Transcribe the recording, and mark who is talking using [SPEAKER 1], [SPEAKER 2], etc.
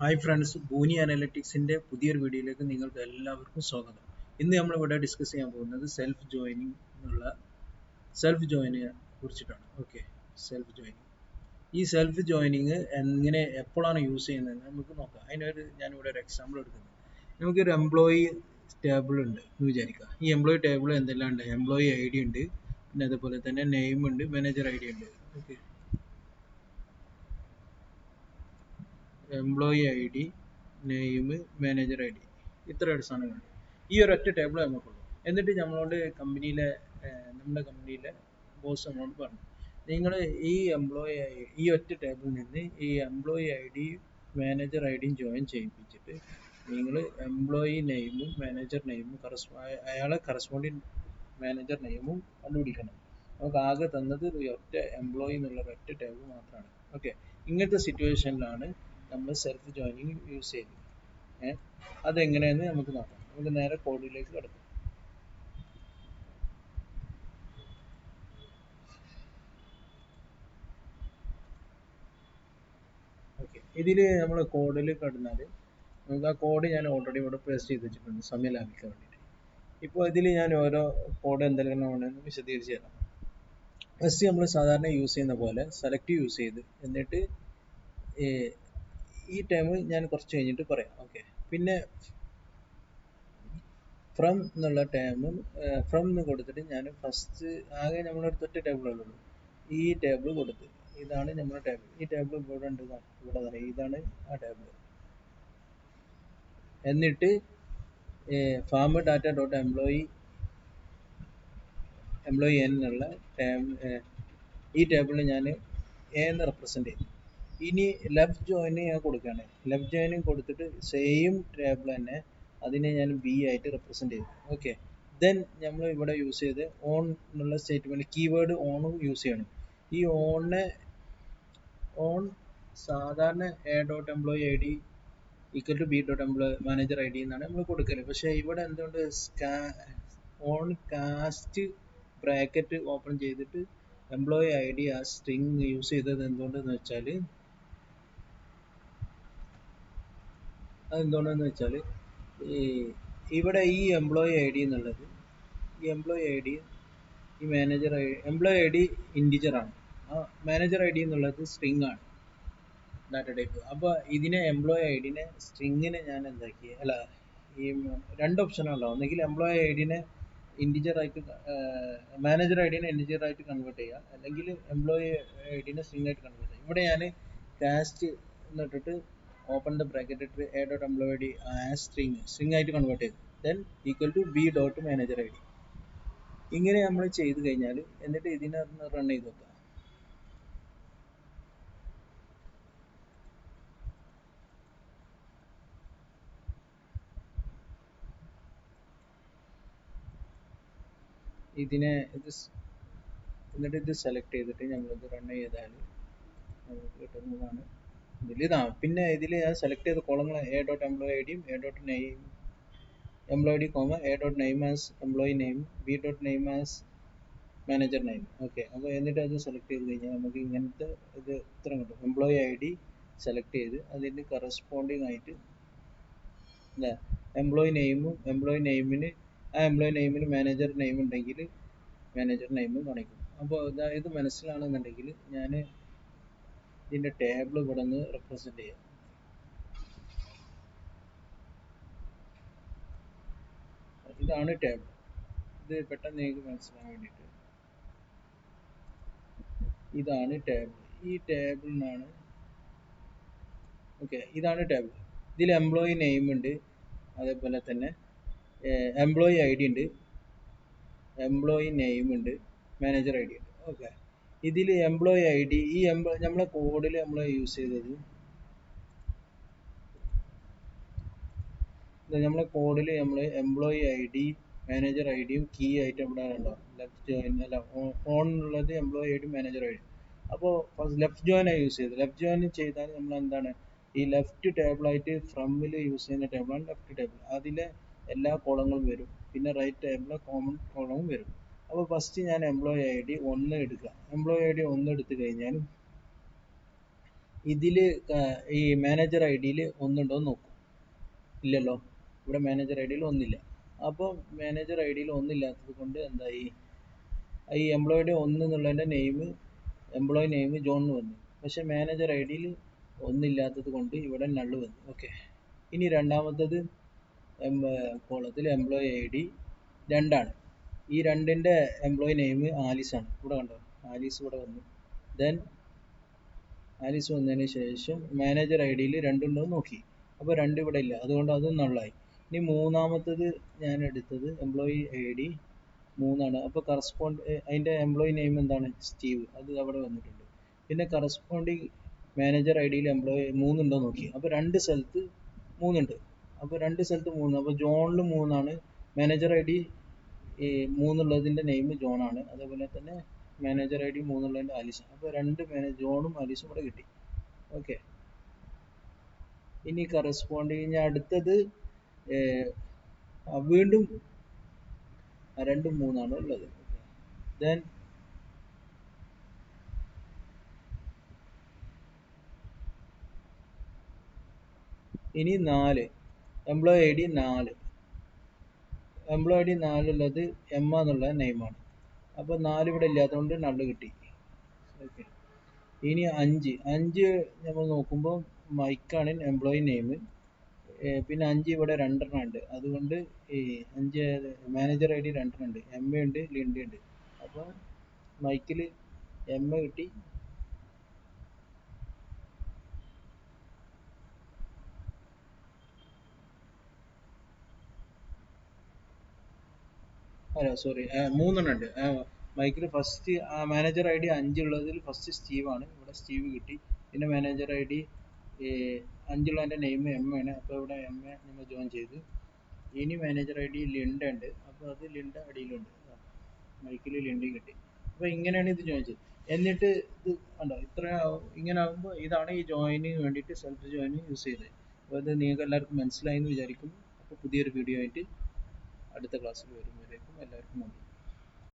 [SPEAKER 1] Hi friends, ബൂനി അനലിറ്റിക്സിൻ്റെ പുതിയൊരു വീഡിയോയിലേക്ക് നിങ്ങൾക്ക് എല്ലാവർക്കും സ്വാഗതം. ഇന്ന് നമ്മളിവിടെ ഡിസ്കസ് ചെയ്യാൻ പോകുന്നത് സെൽഫ് ജോയിനിനെ കുറിച്ചിട്ടാണ്. Okay, self joining. ഈ സെൽഫ് ജോയിനിങ് എങ്ങനെ എപ്പോഴാണ് യൂസ് ചെയ്യുന്നതെന്ന് നമുക്ക് നോക്കാം. ഞാനിവിടെ ഒരു എക്സാമ്പിൾ എടുക്കുന്നത്. നമുക്കൊരു എംപ്ലോയി ടേബിൾ ഉണ്ട് എന്ന് വിചാരിക്കുക. ഈ എംപ്ലോയി ടേബിൾ എന്തെല്ലാം ഉണ്ട്? എംപ്ലോയി ഐ ഡി ഉണ്ട്, പിന്നെ അതുപോലെ തന്നെ നെയിം ഉണ്ട്, മാനേജർ ഐ ഡി ഉണ്ട്. Okay, employee I D, name, manager I D, ഇത്ര സാധനങ്ങളുണ്ട്. ഈ ഒരൊറ്റ ടേബിൾ നമുക്കുള്ളൂ. എന്നിട്ട് നമ്മുടെ കമ്പനിയിലെ ബോസ് നമ്മളോട് പറഞ്ഞു, നിങ്ങൾ ഈ ഒറ്റ ടേബിളിൽ നിന്ന് ഈ employee I D manager I ഡിയും ജോയിൻ ചെയ്യിപ്പിച്ചിട്ട് നിങ്ങൾ എംപ്ലോയി നെയിമും മാനേജർ നെയിമും അയാളെ കറസ്പോണ്ടിങ് മാനേജർ നെയിമും കണ്ടുപിടിക്കണം. നമുക്ക് ആകെ തന്നത് ഒറ്റ എംപ്ലോയി എന്നുള്ള ഒറ്റ ടേബിൾ മാത്രമാണ്. ഓക്കെ, ഇങ്ങനത്തെ സിറ്റുവേഷനിലാണ് നമ്മൾ സെൽഫ് ജോയിനിങ് യൂസ് ചെയ്യുന്നത്. അതെങ്ങനെയെന്ന് നമുക്ക് നോക്കാം. നമുക്ക് നേരെ കോഡിലേക്ക് കിടക്കാം. ഓക്കെ, ഇതിൽ നമ്മൾ കോഡിൽ കടന്നാൽ നമുക്ക് ആ കോഡ് ഞാൻ ഓൾറെഡി ഇവിടെ പേസ്റ്റ് ചെയ്ത് വെച്ചിട്ടുണ്ട് സമയം ലാഭിക്കാൻ വേണ്ടിയിട്ട്. ഇപ്പോൾ ഇതിൽ ഞാൻ ഓരോ കോഡ് എന്തെല്ലാമാണെന്ന് വിശദീകരിച്ച് തരാം. ഫസ്റ്റ് നമ്മൾ സാധാരണ യൂസ് ചെയ്യുന്ന പോലെ സെലക്ട് യൂസ് ചെയ്ത് എന്നിട്ട് ഈ ടൈം ഞാൻ കുറച്ച് കഴിഞ്ഞിട്ട് പറയാം. ഓക്കെ, പിന്നെ ഫ്രം എന്നുള്ള ടൈമും ഫ്രം എന്ന് കൊടുത്തിട്ട് ഞാൻ ഫസ്റ്റ് ആകെ നമ്മുടെ അടുത്ത് ഒറ്റ ടേബിളുള്ളൂ. ഈ ടേബിൾ കൊടുത്ത് ഇതാണ് നമ്മുടെ ടേബിൾ. ഈ ടേബിൾ ഇവിടെ ഉണ്ട്, ഇവിടെ പറയാം, ഇതാണ് ആ ടേബിൾ. എന്നിട്ട് farm data dot employee N എന്നുള്ള ഈ ടേബിളിൽ ഞാൻ എ എന്ന് റെപ്രസെൻ്റ് ചെയ്തു. ഇനി ലെഫ്റ്റ് ജോയിന് ഞാൻ കൊടുക്കുകയാണ്. ലെഫ്റ്റ് ജോയിനും കൊടുത്തിട്ട് സെയിം ടേബിൾ തന്നെ അതിനെ ഞാൻ ബി ആയിട്ട് റെപ്രസെൻ്റ് ചെയ്തു. ഓക്കെ, ദെൻ നമ്മൾ ഇവിടെ യൂസ് ചെയ്ത് ഓൺ എന്നുള്ള സ്റ്റേറ്റ്മെൻറ്റ് കീവേഡ് ഓണും യൂസ് ചെയ്യണം. ഈ ഓൺ സാധാരണ A dot employee I D equal to B dot employee manager I D എന്നാണ് നമ്മൾ കൊടുക്കല്. പക്ഷേ ഇവിടെ എന്തുകൊണ്ട് ഓൺ കാസ്റ്റ് ബ്രാക്കറ്റ് ഓപ്പൺ ചെയ്തിട്ട് എംപ്ലോയി ഐ ഡി ആ സ്ട്രിങ് യൂസ് ചെയ്തത് എന്തുകൊണ്ടെന്ന് വെച്ചാൽ ഇവിടെ ഈ എംപ്ലോയി ഐ ഡി എന്നുള്ളത് ഈ മാനേജർ എംപ്ലോയി ഐ ഡി ഇൻറ്റിജറാണ്, ആ മാനേജർ ഐ ഡി എന്നുള്ളത് സ്ട്രിങ് ആണ്, ഡാറ്റ ടൈപ്പ്. അപ്പോൾ ഇതിനെ എംപ്ലോയി ഐ ഡിനെ സ്ട്രിങ്ങിനെ ഞാൻ എന്താക്കി, ഈ രണ്ട് ഓപ്ഷനുണ്ടാവും. ഒന്നെങ്കിൽ എംപ്ലോയി ഐ ഡിനെ ഇൻറ്റിജറായിട്ട് മാനേജർ ഐ ഡിനെ ഇൻറ്റിജറായിട്ട് കൺവേർട്ട് ചെയ്യുക, അല്ലെങ്കിൽ എംപ്ലോയി ഐ ഡിനെ സ്ട്രിങ് ആയിട്ട് കൺവേർട്ട് ചെയ്യുക. ഇവിടെ ഞാൻ കാസ്റ്റ് എന്നിട്ടിട്ട് ഓപ്പൺ ദ ബ്രാക്കറ്റ് ഇട്ട് A dot employee I D as string ആയിട്ട് കൺവേർട്ട് ചെയ്തു. Then equal to B dot manager I D. ഇങ്ങനെ നമ്മൾ ചെയ്ത് കഴിഞ്ഞാൽ എന്നിട്ട് ഇതിനെ റൺ ചെയ്ത് വെക്കുക. എന്നിട്ട് ഇത് സെലക്ട് ചെയ്തിട്ട് നമ്മളിത് റൺ ചെയ്താൽ നമുക്ക് കിട്ടുന്നതാണ് ഇതാണ്. പിന്നെ ഇതിൽ ഞാൻ സെലക്ട് ചെയ്ത കോളങ്ങൾ എ ഡോട്ട് എംപ്ലോയി ഐ ഡിയും A dot name employee I D A dot name as employee name B dot name as manager name. Okay, അപ്പോൾ എന്നിട്ട് അത് സെലക്ട് ചെയ്ത് കഴിഞ്ഞാൽ നമുക്ക് ഇങ്ങനത്തെ ഇത് ഇത്ര കിട്ടും. എംപ്ലോയി ഐ ഡി സെലക്ട് ചെയ്ത് അതിന് കറസ്പോണ്ടിങ് ആയിട്ട് എംപ്ലോയി നെയിമിന് ആ എംപ്ലോയി നെയിമിന് മാനേജർ നെയിം ഉണ്ടെങ്കിൽ മാനേജർ നെയിമും കാണിക്കും. അപ്പോൾ ഇത് മനസ്സിലാണെന്നുണ്ടെങ്കിൽ ഞാൻ ഇതിൻ്റെ ടേബിൾ ഇവിടെ നിന്ന് റെപ്രസെൻ്റ് ചെയ്യാം. ഇതാണ് ടേബിൾ. ഇത് പെട്ടെന്ന് നിങ്ങൾക്ക് മനസ്സിലാകാൻ വേണ്ടിയിട്ട് ഇതാണ് ടേബിൾ. ഈ ടേബിളിനാണ് ഇതാണ് ടേബിൾ. ഇതിൽ എംപ്ലോയി നെയിം ഉണ്ട്, അതേപോലെ തന്നെ എംപ്ലോയി ഐ ഡി ഉണ്ട്, എംപ്ലോയി നെയിം ഉണ്ട്, മാനേജർ ഐ ഡി ഉണ്ട്. ഓക്കെ, ഇതിൽ എംപ്ലോയി ഐ ഡി നമ്മളെ കോഡിൽ നമ്മൾ യൂസ് ചെയ്തത് നമ്മൾ employee I D manager I ഡിയും കീ ആയിട്ട് ഇവിടെ ഉണ്ടാവും. ലെഫ്റ്റ് ജോയിൻ ഓൺ എന്നുള്ളത് employee I D manager I D. അപ്പോൾ ലെഫ്റ്റ് ജോയിനാണ് യൂസ് ചെയ്തത്. ലെഫ്റ്റ് ജോയിൻ ചെയ്താൽ നമ്മൾ എന്താണ് ഈ ലെഫ്റ്റ് ടേബിളായിട്ട് ഫ്രമിൽ യൂസ് ചെയ്യുന്ന ടേബിളാണ് ലെഫ്റ്റ് ടേബിൾ. അതിലെ എല്ലാ കോളങ്ങളും വരും, പിന്നെ റൈറ്റ് ടേബിളിലെ കോമൺ കോളവും വരും. അപ്പോൾ ഫസ്റ്റ് ഞാൻ എംപ്ലോയി ഐ ഡി 1 എടുക്കുക. എംപ്ലോയി ഐ ഡി 1 എടുത്തു കഴിഞ്ഞാൽ ഇതിൽ ഈ മാനേജർ ഐ ഡിയിൽ ഒന്നുണ്ടോ എന്ന് നോക്കും. ഇല്ലല്ലോ, ഇവിടെ മാനേജർ ഐ ഡിയിൽ ഒന്നില്ല. അപ്പോൾ മാനേജർ ഐ ഡിയിൽ ഒന്നില്ലാത്തത് കൊണ്ട് എന്തായി, ഈ എംപ്ലോയിയുടെ 1 എന്നുള്ളതിൻ്റെ എംപ്ലോയി നെയിം ജോൺ വന്നു. പക്ഷേ മാനേജർ ഐ ഡിയിൽ ഒന്നില്ലാത്തത് കൊണ്ട് ഇവിടെ നള്ള് വന്നു. ഓക്കെ. ഇനി രണ്ടാമത്തത് കോളത്തിൽ എംപ്ലോയി ഐ ഡി 2ആണ്. ഈ 2ൻ്റെ എംപ്ലോയി നെയിം ആലീസാണ്. ഇവിടെ കണ്ടോ, ആലീസ് ഇവിടെ വന്നു. ദെൻ ആലീസ് വന്നതിന് ശേഷം മാനേജർ ഐ ഡിയിൽ 2 ഉണ്ടോ എന്ന് നോക്കി. അപ്പോൾ 2 ഇവിടെ ഇല്ല, അതുകൊണ്ട് അതും നള്ളായി. ഇനി മൂന്നാമത്തത് ഞാൻ എടുത്തത് എംപ്ലോയി ഐ ഡി 3ആണ്. അപ്പോൾ അതിൻ്റെ എംപ്ലോയി നെയിം എന്താണ്, സ്റ്റീവ്, അത് അവിടെ വന്നിട്ടുണ്ട്. പിന്നെ കറസ്പോണ്ടിങ് മാനേജർ ഐ ഡിയിൽ എംപ്ലോയി 3 ഉണ്ടോ നോക്കി. അപ്പോൾ 2 സ്ഥലത്ത് 3 ഉണ്ട്. അപ്പോൾ 2 സ്ഥലത്ത് 3. അപ്പോൾ ജോണിൽ 3ആണ്. മാനേജർ ഐ ഡി 3 ഉള്ളതിൻ്റെ നെയിം ജോൺ ആണ്. അതേപോലെ തന്നെ മാനേജർ ഐ ഡി 3 ഉള്ളതിൻ്റെ ആലീസാണ്. അപ്പോൾ 2 ജോണും ആലീസും ഇവിടെ കിട്ടി. ഓക്കെ. ഇനി കറസ്പോണ്ടിങ് അടുത്തത് വീണ്ടും 2 3 ഉള്ളത്. ദെൻ ഇനി 4 employee I D 4. Employee I D 4 ഉള്ളത് എമ്മ എന്നുള്ള നെയിമാണ്. അപ്പോൾ 4 ഇവിടെ ഇല്ലാത്തതുകൊണ്ട് നള്ള് കിട്ടി. ഓക്കെ. ഇനി 5 നമ്മൾ നോക്കുമ്പോൾ മൈക്കാണ് എംപ്ലോയി നെയിം. പിന്നെ 5 ഇവിടെ 2 ഉണ്ട്. അതുകൊണ്ട് ഈ 5 മാനേജർ ഐ ഡി 2 ഉണ്ട്. എം എ ഉണ്ട്, ലിൻഡ ഉണ്ട്. അപ്പോൾ മൈക്കിൽ എം എ കിട്ടി. അല്ല സോറി, 3 ഉണ്ട്. മൈക്കിൽ ഫസ്റ്റ് മാനേജർ ഐ ഡി 5 ഉള്ളതിൽ ഫസ്റ്റ് സ്റ്റീവാണ്. ഇവിടെ സ്റ്റീവ് കിട്ടി. പിന്നെ മാനേജർ ഐ ഡി 5 ഉള്ളതിൻ്റെ നെയിം എം ആണ്. അപ്പോൾ ഇവിടെ എം എ നമ്മൾ ജോയിൻ ചെയ്തു. ഇനി മാനേജർ ഐ ഡി ലിൻഡ ഉണ്ട്. അപ്പോൾ അത് ലിൻഡ അടിയിലുണ്ട്. മൈക്കിൽ ലിൻഡ കിട്ടി. അപ്പോൾ ഇങ്ങനെയാണ് ഇത് ജോയിൻ ചെയ്തത്. എന്നിട്ട് ഇത് ഉണ്ടോ, ഇങ്ങനെ ആകുമ്പോൾ ഇതാണ് ഈ ജോയിനിന് വേണ്ടിയിട്ട് സെൽഫ് ജോയിൻ യൂസ് ചെയ്തത്. അപ്പോൾ ഇത് നിങ്ങൾക്ക് എല്ലാവർക്കും മനസ്സിലായി എന്ന് വിചാരിക്കുന്നു. അപ്പോൾ പുതിയൊരു വീഡിയോ ആയിട്ട് അടുത്ത ക്ലാസ്സിൽ വരുമ്പോഴേക്കും എല്ലാവർക്കും നന്ദി.